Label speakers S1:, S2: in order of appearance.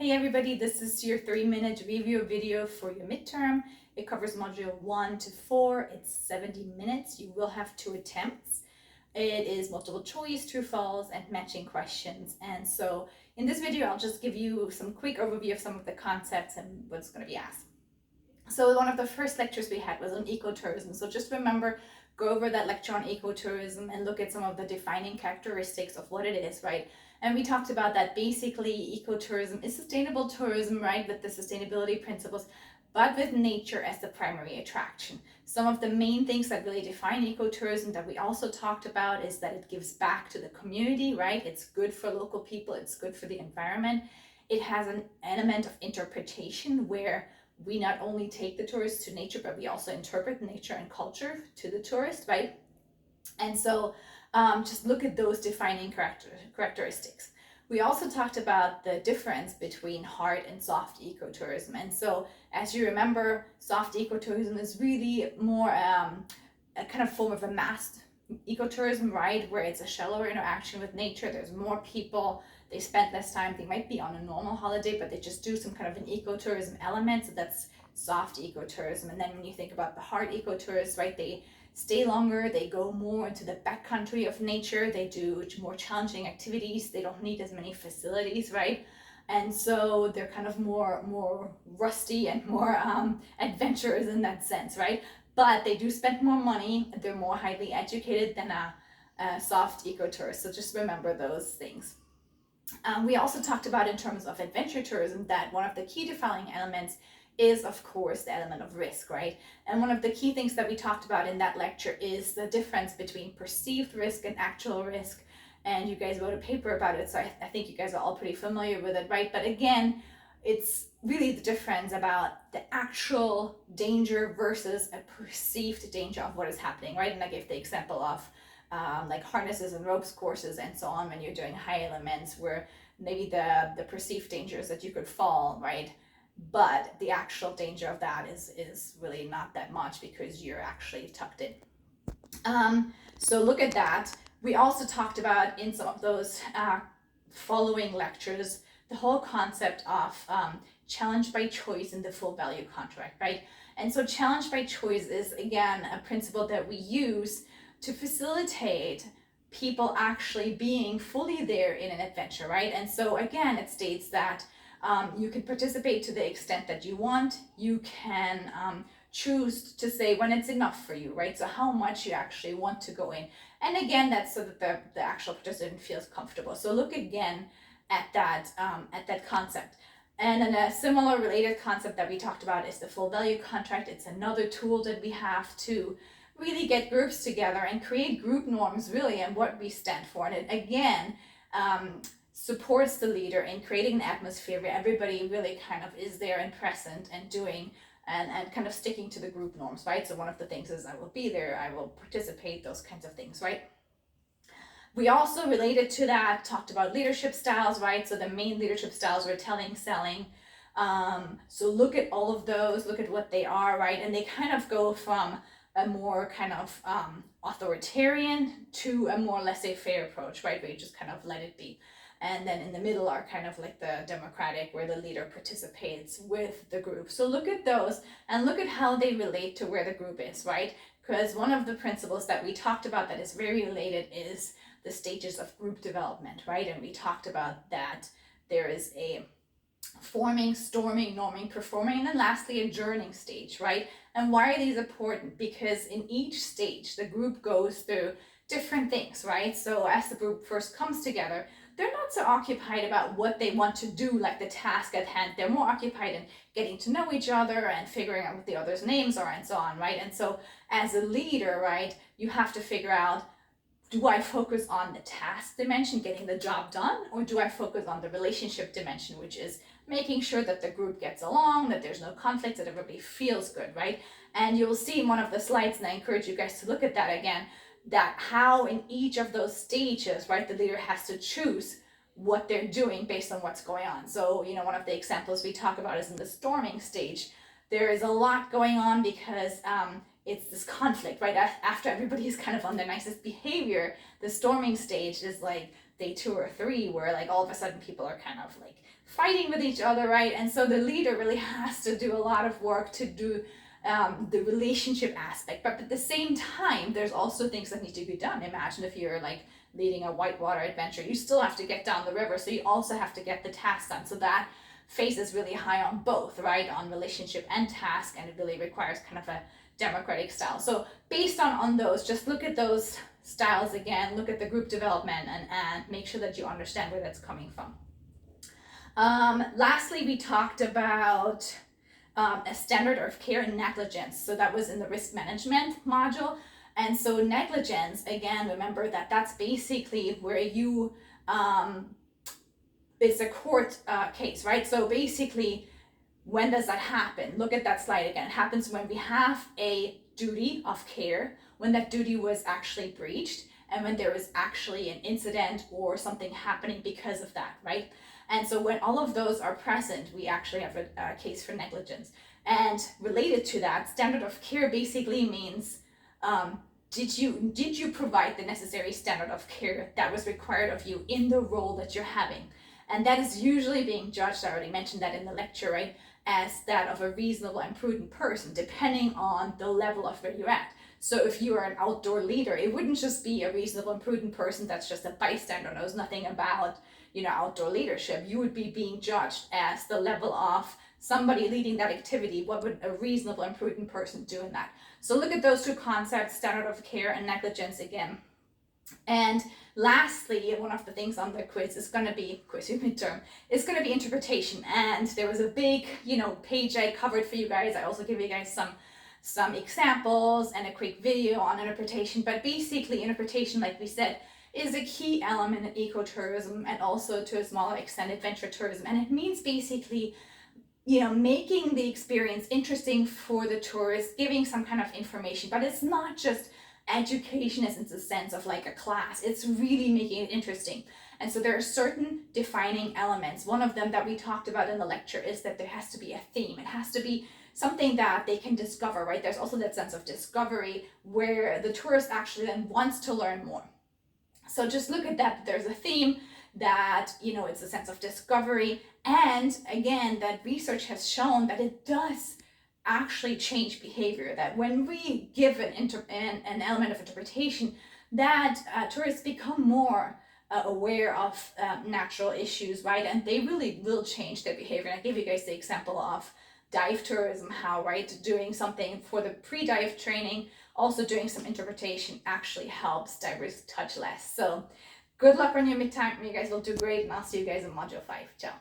S1: Hey everybody, this is your 3-minute review video for your midterm. It covers module 1 to 4. It's 70 minutes. You will have 2 attempts. It is multiple choice, true, false, and matching questions. And so in this video, I'll just give you some quick overview of some of the concepts and what's going to be asked. So one of the first lectures we had was on ecotourism. So just remember, go over that lecture on ecotourism and look at some of the defining characteristics of what it is, right? And we talked about that basically ecotourism is sustainable tourism, right, with the sustainability principles, but with nature as the primary attraction. Some of the main things that really define ecotourism that we also talked about is that it gives back to the community, right? It's good for local people, it's good for the environment. It has an element of interpretation where we not only take the tourist to nature, but we also interpret nature and culture to the tourist, right? And so just look at those defining characteristics. We also talked about the difference between hard and soft ecotourism. And so as you remember, soft ecotourism is really more a kind of form of a mass ecotourism, right? Where it's a shallower interaction with nature. There's more people. They spend less time. They might be on a normal holiday, but they just do some kind of an ecotourism element. So that's soft ecotourism. And then when you think about the hard ecotourists, right, they stay longer, they go more into the backcountry of nature, they do more challenging activities, they don't need as many facilities, right? And so they're kind of more rusty and more adventurous in that sense, right? But they do spend more money, they're more highly educated than a soft ecotourist. So just remember those things. We also talked about in terms of adventure tourism that one of the key defining elements is of course the element of risk, right? And one of the key things that we talked about in that lecture is the difference between perceived risk and actual risk. And you guys wrote a paper about it, so I think you guys are all pretty familiar with it, right? But again, it's really the difference about the actual danger versus a perceived danger of what is happening, right? And I gave the example of like harnesses and ropes courses and so on when you're doing high elements where maybe the perceived danger is that you could fall, right? But the actual danger of that is really not that much because you're actually tucked in. So look at that. We also talked about in some of those following lectures the whole concept of challenge by choice in the full value contract, right? And so challenge by choice is again a principle that we use to facilitate people actually being fully there in an adventure, right? And so again, it states that you can participate to the extent that you want. You can choose to say when it's enough for you, right? So how much you actually want to go in. And again, that's so that the actual participant feels comfortable. So look again at that concept. And then a similar related concept that we talked about is the full value contract. It's another tool that we have to really get groups together and create group norms really and what we stand for. And it again supports the leader in creating an atmosphere where everybody really kind of is there and present and doing and kind of sticking to the group norms, right? So one of the things is I will be there, I will participate, those kinds of things, right? We also related to that talked about leadership styles, right? So the main leadership styles were telling, selling. So look at all of those, look at what they are, right? And they kind of go from a more kind of authoritarian to a more laissez-faire approach, right? Where you just kind of let it be. And then in the middle are kind of like the democratic, where the leader participates with the group. So look at those and look at how they relate to where the group is, right? Because one of the principles that we talked about that is very related is the stages of group development, right? And we talked about that there is a forming, storming, norming, performing, and then lastly a journeying stage, right? And why are these important? Because in each stage the group goes through different things, right? So as the group first comes together, they're not so occupied about what they want to do, like the task at hand. They're more occupied in getting to know each other and figuring out what the other's names are and so on, right? And so as a leader, right, you have to figure out, do I focus on the task dimension, getting the job done, or do I focus on the relationship dimension, which is making sure that the group gets along, that there's no conflict, that everybody feels good, right? And you'll see in one of the slides, and I encourage you guys to look at that again, that how in each of those stages, right, the leader has to choose what they're doing based on what's going on. So, you know, one of the examples we talk about is in the storming stage. There is a lot going on because it's this conflict, right? After everybody is kind of on their nicest behavior, the storming stage is like day 2 or 3, where like all of a sudden people are kind of like fighting with each other, right? And so the leader really has to do a lot of work to do the relationship aspect. But at the same time, there's also things that need to be done. Imagine if you're like leading a whitewater adventure, you still have to get down the river, so you also have to get the task done. So that phase is really high on both, right? On relationship and task, and it really requires kind of a democratic style. So based on those, just look at those styles again, look at the group development, and make sure that you understand where that's coming from. Lastly, we talked about a standard of care and negligence. So that was in the risk management module. And so negligence, again, remember that that's basically where you, it's a court case, right? So basically, when does that happen? Look at that slide again. It happens when we have a duty of care, when that duty was actually breached, and when there is actually an incident or something happening because of that, right? And so when all of those are present, we actually have a case for negligence. And related to that, standard of care basically means, did you provide the necessary standard of care that was required of you in the role that you're having? And that is usually being judged, I already mentioned that in the lecture, right, as that of a reasonable and prudent person, depending on the level of where you're at. So if you are an outdoor leader, it wouldn't just be a reasonable and prudent person that's just a bystander, knows nothing about, outdoor leadership. You would be being judged as the level of somebody leading that activity. What would a reasonable and prudent person do in that? So look at those two concepts, standard of care and negligence again. And lastly, one of the things on the quiz is going to be, midterm, is going to be interpretation. And there was a big, page I covered for you guys. I also give you guys some examples and a quick video on interpretation. But basically, interpretation, like we said, is a key element in ecotourism and also to a smaller extent adventure tourism. And it means basically, making the experience interesting for the tourists, giving some kind of information, but it's not just education as in the sense of like a class. It's really making it interesting. And so there are certain defining elements. One of them that we talked about in the lecture is that there has to be a theme. It has to be something that they can discover, right? There's also that sense of discovery where the tourist actually then wants to learn more. So just look at that. There's a theme, that it's a sense of discovery, and again, that research has shown that it does actually change behavior, that when we give an element of interpretation, that tourists become more aware of natural issues, right? And they really will change their behavior. And I gave you guys the example of dive tourism, how, right, doing something for the pre-dive training, also doing some interpretation actually helps divers touch less. So good luck on your midterm. You guys will do great, and I'll see you guys in module 5. Ciao.